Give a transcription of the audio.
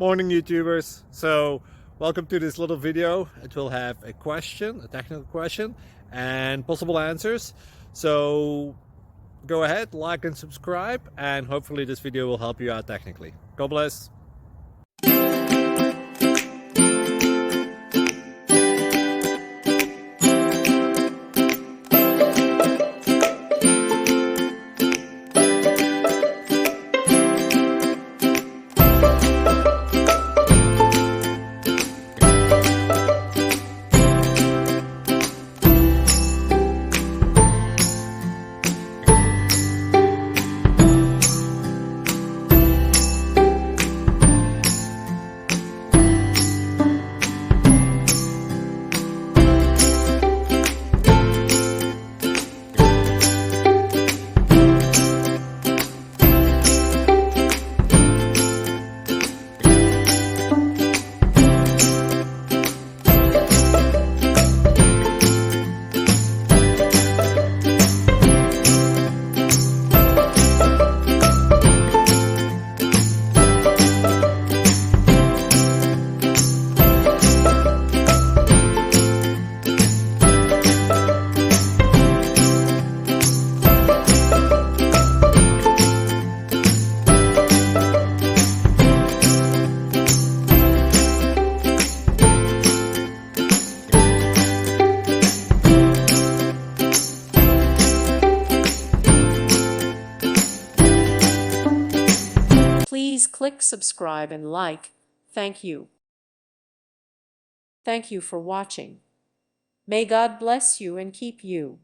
Morning YouTubers. So welcome to this little video. It will have a question, a technical question, and possible answers. So go ahead, like and subscribe, and hopefully this video will help you out technically. God bless. Please click subscribe and like. Thank you. Thank you for watching. May God bless you and keep you.